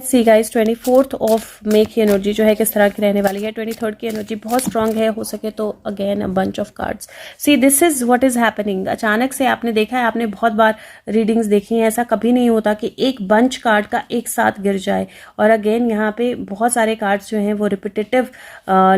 See guys 24 of May की energy जो है किस तरह की रहने वाली है। 23 की एनर्जी बहुत स्ट्रांग है, हो सके तो again a bunch of cards. See this is what is happening. अचानक से आपने देखा है, आपने बहुत बार रीडिंग्स देखी हैं, ऐसा कभी नहीं होता कि एक बंच कार्ड का एक साथ गिर जाए। और अगेन यहाँ पे बहुत सारे कार्ड्स जो हैं वो रिपीटेटिव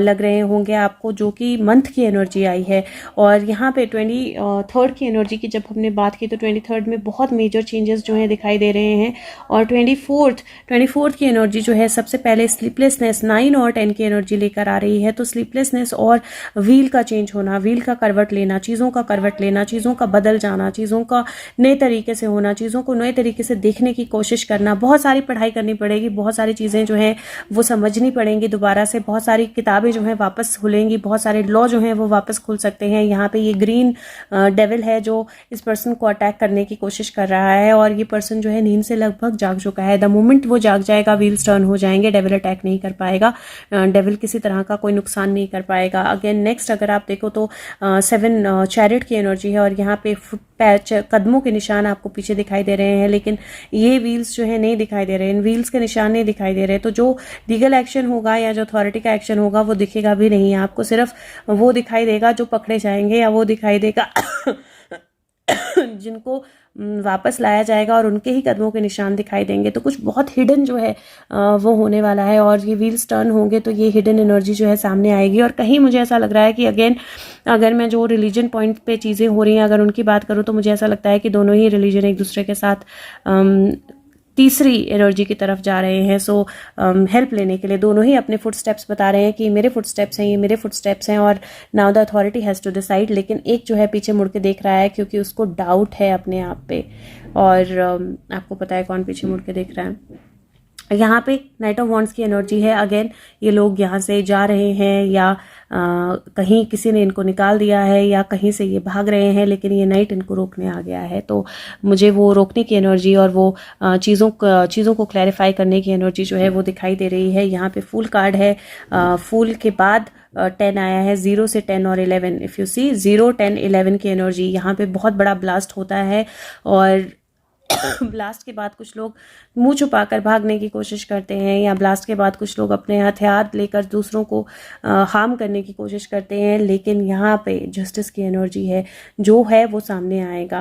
लग रहे होंगे आपको, जो कि मंथ की एनर्जी आई है। और यहाँ पे 23 की एनर्जी की जब हमने बात की तो 23 में बहुत मेजर चेंजेस जो हैं दिखाई दे रहे हैं। और 24 की एनर्जी जो है सबसे पहले स्लीपलेसनेस 9 और 10 की एनर्जी लेकर आ रही है। तो स्लीपलेसनेस और व्हील का चेंज होना, व्हील का करवट लेना, चीज़ों का करवट लेना, चीज़ों का बदल जाना, चीज़ों का नए तरीके से होना, चीज़ों को नए तरीके से देखने की कोशिश करना। बहुत सारी पढ़ाई करनी पड़ेगी, बहुत सारी चीज़ें जो हैं वो समझनी पड़ेंगी दोबारा से, बहुत सारी किताबें जो हैं वापस खुलेंगी, बहुत सारे लॉ जो हैं वो वापस खुल सकते हैं। यहाँ पे ये ग्रीन डेविल है जो इस पर्सन को अटैक करने की कोशिश कर रहा है और ये पर्सन जो है नींद से लगभग जाग चुका है। द मोमेंट वो जाग जाएगा व्हील्स टर्न हो जाएंगे, डेविल अटैक नहीं कर पाएगा, डेविल किसी तरह का कोई नुकसान नहीं कर पाएगा। अगेन नेक्स्ट अगर आप देखो तो 7 चैरिट की एनर्जी है और यहाँ पे कदमों के निशान आपको पीछे दिखाई दे रहे हैं, लेकिन ये व्हील्स जो है नहीं दिखाई दे रहे हैं, इन व्हील्स के निशान नहीं दिखाई दे रहे। तो जो लीगल एक्शन होगा या जो अथॉरिटी का एक्शन होगा वो दिखेगा भी नहीं, आपको सिर्फ वो दिखाई देगा जो पकड़े जाएंगे, या वो दिखाई देगा जिनको वापस लाया जाएगा और उनके ही कदमों के निशान दिखाई देंगे। तो कुछ बहुत हिडन जो है वो होने वाला है और ये व्हील्स टर्न होंगे तो ये हिडन एनर्जी जो है सामने आएगी। और कहीं मुझे ऐसा लग रहा है कि अगेन अगर मैं जो रिलीजन पॉइंट पे चीज़ें हो रही हैं अगर उनकी बात करूँ तो मुझे ऐसा लगता है कि दोनों ही रिलीजन एक दूसरे के साथ तीसरी एनर्जी की तरफ जा रहे हैं। सो हेल्प लेने के लिए दोनों ही अपने फुट स्टेप्स बता रहे हैं कि मेरे फुट स्टेप्स हैं, ये मेरे फुट स्टेप्स हैं और now the authority has to decide. लेकिन एक जो है पीछे मुड़ के देख रहा है क्योंकि उसको डाउट है अपने आप पे। और आपको पता है कौन पीछे मुड़ के देख रहा है। यहाँ पे नाइट ऑफ वॉन्ड्स की एनर्जी है। अगेन ये लोग यहाँ से जा रहे हैं या कहीं किसी ने इनको निकाल दिया है या कहीं से ये भाग रहे हैं, लेकिन ये नाइट इनको रोकने आ गया है। तो मुझे वो रोकने की एनर्जी और वो चीज़ों को क्लैरिफाई करने की एनर्जी जो है वो दिखाई दे रही है। यहाँ पे फूल कार्ड है, फूल के बाद 10 आया है, 0 से 10 और 11। इफ़ यू सी 0, 10, 11 की एनर्जी, यहाँ पे बहुत बड़ा ब्लास्ट होता है और ब्लास्ट के बाद कुछ लोग मुंह छुपाकर भागने की कोशिश करते हैं या ब्लास्ट के बाद कुछ लोग अपने हथियार लेकर दूसरों को हार्म करने की कोशिश करते हैं। लेकिन यहाँ पे जस्टिस की एनर्जी है, जो है वो सामने आएगा।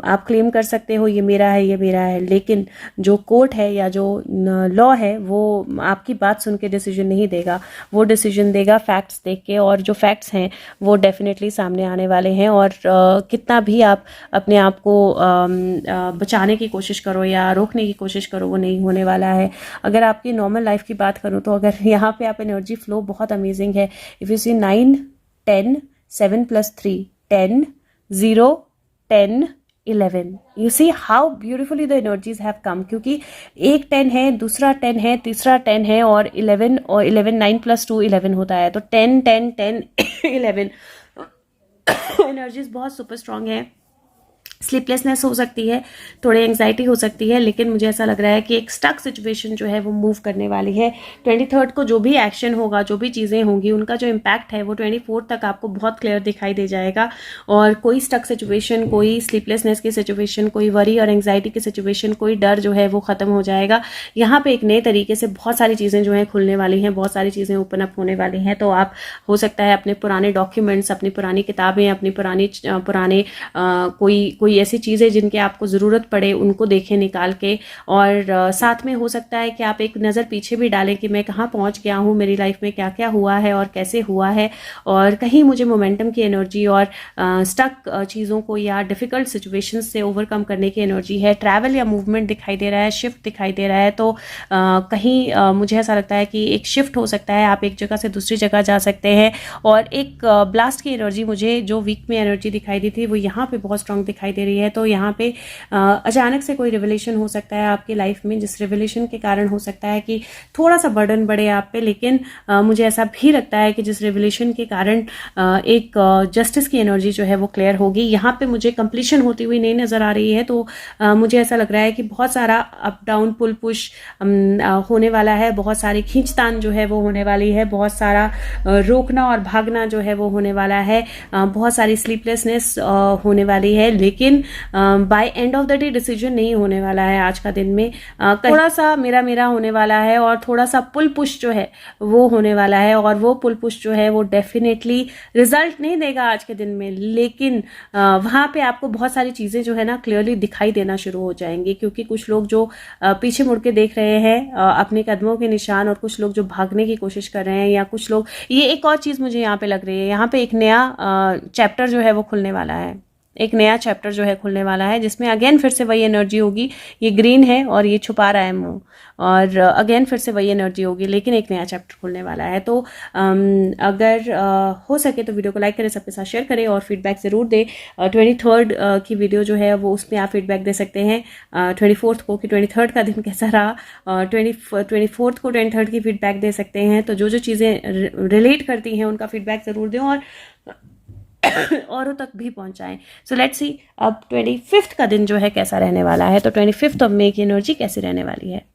आप क्लेम कर सकते हो ये मेरा है, ये मेरा है, लेकिन जो कोर्ट है या जो लॉ है वो आपकी बात सुन के डिसीजन नहीं देगा, वो डिसीजन देगा फैक्ट्स देख के। और जो फैक्ट्स हैं वो डेफिनेटली सामने आने वाले हैं। और कितना भी आप अपने आप को बचाने की कोशिश करो या रोकने की कोशिश करो, वो नहीं होने वाला है। अगर आपकी नॉर्मल लाइफ की बात करूँ तो अगर यहाँ पे आप एनर्जी फ्लो बहुत अमेजिंग है। If you see 9, 10, 7 + 3, 10, 0, 10, 11, you see how beautifully the energies have come. क्योंकि एक 10 है, दूसरा 10 है, तीसरा 10 है और 11 9 + 2 11 होता है। तो 10, 10, 10, 11 एनर्जीज बहुत सुपर स्ट्रांग है। स्लीपलेसनेस हो सकती है, थोड़ी एंग्जाइटी हो सकती है, लेकिन मुझे ऐसा लग रहा है कि एक स्टक सिचुएशन जो है वो मूव करने वाली है। 23 को जो भी एक्शन होगा, जो भी चीज़ें होंगी, उनका जो इम्पैक्ट है वो 24 तक आपको बहुत क्लियर दिखाई दे जाएगा। और कोई स्टक सिचुएशन, कोई स्लीपलेसनेस की सिचुएशन, कोई वरी और एंग्जाइटी की सिचुएशन, कोई डर जो है वो ख़त्म हो जाएगा। यहाँ पे एक नए तरीके से बहुत सारी चीज़ें जो हैं खुलने वाली हैं, बहुत सारी चीज़ें ओपन अप होने वाली हैं। तो आप हो सकता है अपने पुराने डॉक्यूमेंट्स, अपनी पुरानी किताबें, अपनी पुराने कोई ऐसी चीज़ें जिनकी आपको ज़रूरत पड़े उनको देखें निकाल के। और साथ में हो सकता है कि आप एक नज़र पीछे भी डालें कि मैं कहाँ पहुँच गया हूँ, मेरी लाइफ में क्या क्या हुआ है और कैसे हुआ है, और कहीं मुझे मोमेंटम की एनर्जी और स्टक चीज़ों को या डिफ़िकल्ट सिचुएशंस से ओवरकम करने की एनर्जी है। ट्रैवल या मूवमेंट दिखाई दे रहा है, शिफ्ट दिखाई दे रहा है। तो कहीं मुझे ऐसा लगता है कि एक शिफ्ट हो सकता है, आप एक जगह से दूसरी जगह जा सकते हैं। और एक ब्लास्ट की एनर्जी मुझे जो वीक में एनर्जी दिखाई दी थी वो यहाँ पे बहुत स्ट्रांग दिखाई दे रही है। तो यहाँ पे अचानक से कोई रिवलेशन हो सकता है आपकी लाइफ में, जिस रिवलेशन के कारण हो सकता है कि थोड़ा सा बर्डन बढ़े आप पे। लेकिन मुझे ऐसा भी लगता है कि जिस रिवलेशन के कारण एक जस्टिस की एनर्जी जो है वो क्लियर होगी। यहाँ पे मुझे कंप्लीशन होती हुई नहीं नज़र आ रही है। तो मुझे ऐसा लग रहा है कि बहुत सारा अप डाउन पुल पुश होने वाला है, बहुत सारी खींचतान जो है वो होने वाली है, बहुत सारा रोकना और भागना जो है वो होने वाला है, बहुत सारी स्लीपलेसनेस होने वाली है। लेकिन by end of the day decision नहीं होने वाला है आज का दिन में। थोड़ा सा मेरा मेरा होने वाला है और थोड़ा सा पुल पुश जो है वो होने वाला है, और वो पुल पुश जो है वो डेफिनेटली रिजल्ट नहीं देगा आज के दिन में, लेकिन वहाँ पे आपको बहुत सारी चीज़ें जो है ना क्लियरली दिखाई देना शुरू हो जाएंगी, क्योंकि कुछ लोग जो पीछे मुड़ के देख रहे हैं अपने कदमों के निशान, और कुछ लोग जो भागने की कोशिश कर रहे हैं, या कुछ लोग, ये एक और चीज़ मुझे यहाँ पे लग रही है, यहाँ पे एक नया चैप्टर जो है वो खुलने वाला है, एक नया चैप्टर जो है खुलने वाला है, जिसमें अगेन फिर से वही एनर्जी होगी। ये ग्रीन है और ये छुपा रहा है मुंह, और अगेन फिर से वही एनर्जी होगी, लेकिन एक नया चैप्टर खुलने वाला है। तो अगर हो सके तो वीडियो को लाइक करें, सबके साथ शेयर करें और फीडबैक ज़रूर दें। 23rd की वीडियो जो है वो उसमें आप फीडबैक दे सकते हैं 24th को कि 23rd का दिन कैसा रहा, 24th को 23rd की फीडबैक दे सकते हैं। तो जो जो चीज़ें रिलेट करती हैं उनका फीडबैक ज़रूर दें और औरों तक भी पहुंचाएं। सो लेट्स सी अब 25th का दिन जो है कैसा रहने वाला है, तो 25th ऑफ मई की एनर्जी कैसी रहने वाली है।